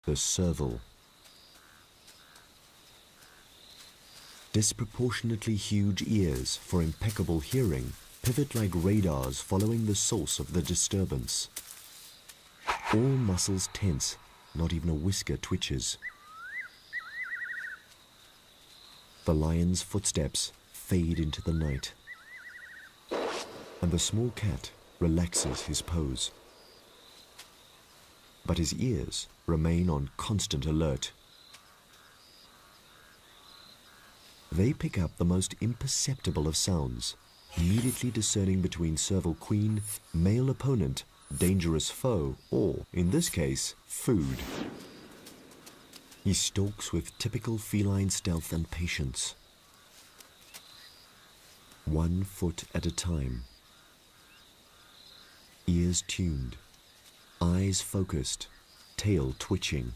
the serval. Disproportionately huge ears for impeccable hearing pivot like radars following the source of the disturbance. All muscles tense, not even a whisker twitches. The lion's footsteps fade into the night, and the small cat relaxes his pose. But his ears remain on constant alert. They pick up the most imperceptible of sounds, immediately discerning between serval queen, male opponent, dangerous foe, or, in this case, food. He stalks with typical feline stealth and patience. 1 foot at a time. Ears tuned, eyes focused, tail twitching.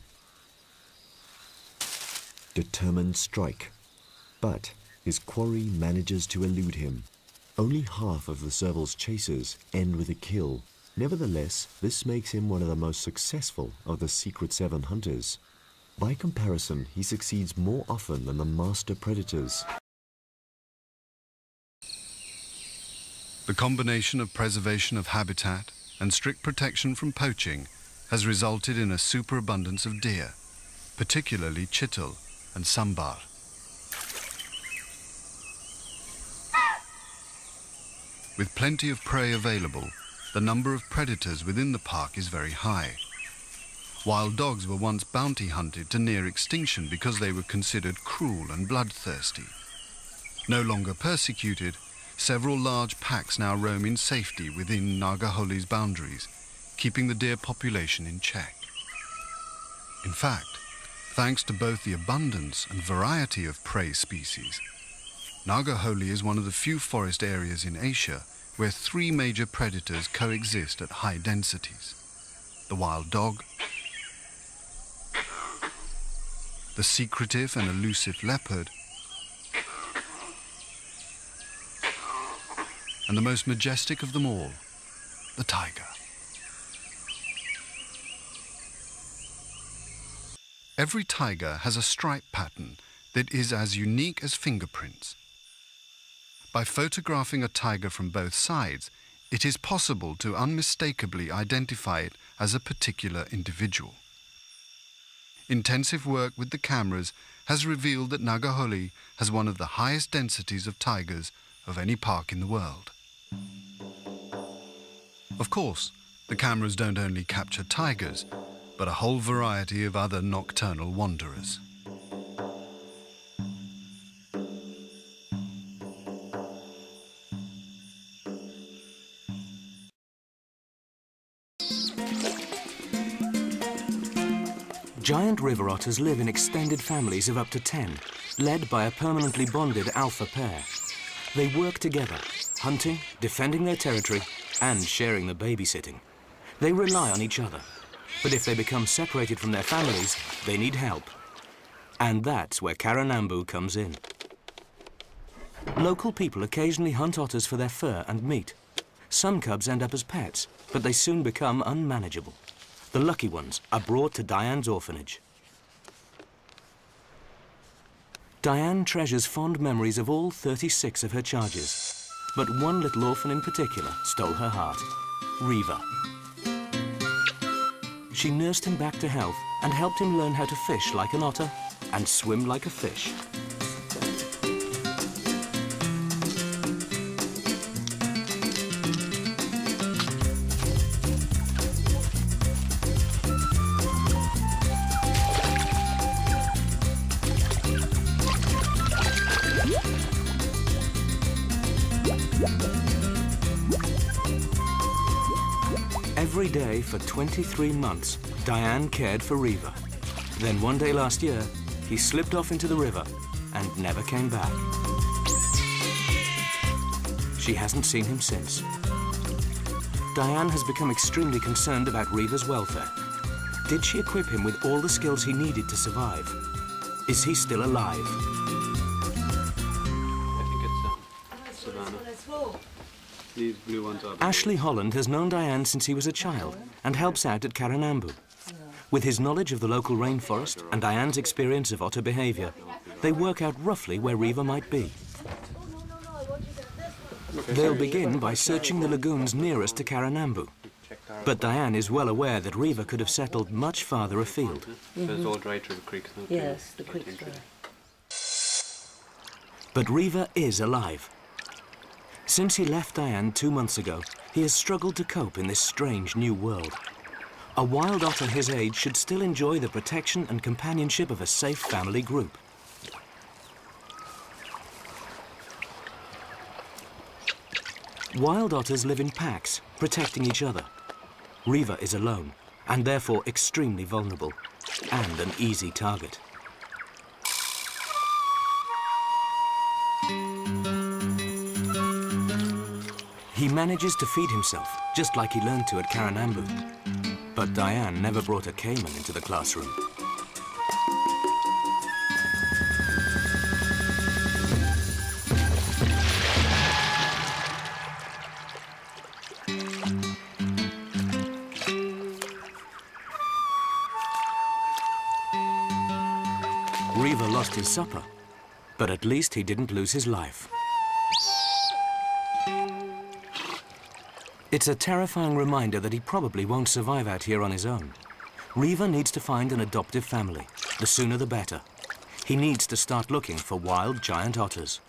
Determined strike, but his quarry manages to elude him. Only half of the serval's chasers end with a kill. Nevertheless, this makes him one of the most successful of the Secret Seven hunters. By comparison, he succeeds more often than the master predators. The combination of preservation of habitat and strict protection from poaching has resulted in a superabundance of deer, particularly chital and sambar. With plenty of prey available, the number of predators within the park is very high. Wild dogs were once bounty hunted to near extinction because they were considered cruel and bloodthirsty. No longer persecuted, several large packs now roam in safety within Nagaholli's boundaries, keeping the deer population in check. In fact, thanks to both the abundance and variety of prey species, Nagaholli is one of the few forest areas in Asia where 3 major predators coexist at high densities: the wild dog, the secretive and elusive leopard, and the most majestic of them all, the tiger. Every tiger has a stripe pattern that is as unique as fingerprints. By photographing a tiger from both sides, it is possible to unmistakably identify it as a particular individual. Intensive work with the cameras has revealed that Nagaholli has one of the highest densities of tigers of any park in the world. Of course, the cameras don't only capture tigers, but a whole variety of other nocturnal wanderers. Giant river otters live in extended families of up to 10, led by a permanently bonded alpha pair. They work together, hunting, defending their territory, and sharing the babysitting. They rely on each other, but if they become separated from their families, they need help. And that's where Karanambu comes in. Local people occasionally hunt otters for their fur and meat. Some cubs end up as pets, but they soon become unmanageable. The lucky ones are brought to Diane's orphanage. Diane treasures fond memories of all 36 of her charges, but one little orphan in particular stole her heart, Riva. She nursed him back to health and helped him learn how to fish like an otter and swim like a fish. Every day for 23 months, Diane cared for Riva. Then one day last year, he slipped off into the river and never came back. She hasn't seen him since. Diane has become extremely concerned about Riva's welfare. Did she equip him with all the skills he needed to survive? Is he still alive? These blue ones are... Ashley Holland has known Diane since he was a child and helps out at Karanambu. With his knowledge of the local rainforest and Diane's experience of otter behavior, they work out roughly where Riva might be. They'll begin by searching the lagoons nearest to Karanambu. But Diane is well aware that Riva could have settled much farther afield. So it's all dry through the creek. Yes, the creek's dry. But Riva is alive. Since he left Diane 2 months ago, he has struggled to cope in this strange new world. A wild otter his age should still enjoy the protection and companionship of a safe family group. Wild otters live in packs, protecting each other. Riva is alone, and therefore extremely vulnerable, and an easy target. He manages to feed himself, just like he learned to at Karanambu. But Diane never brought a caiman into the classroom. Riva lost his supper, but at least he didn't lose his life. It's a terrifying reminder that he probably won't survive out here on his own. Riva needs to find an adoptive family. The sooner the better. He needs to start looking for wild giant otters.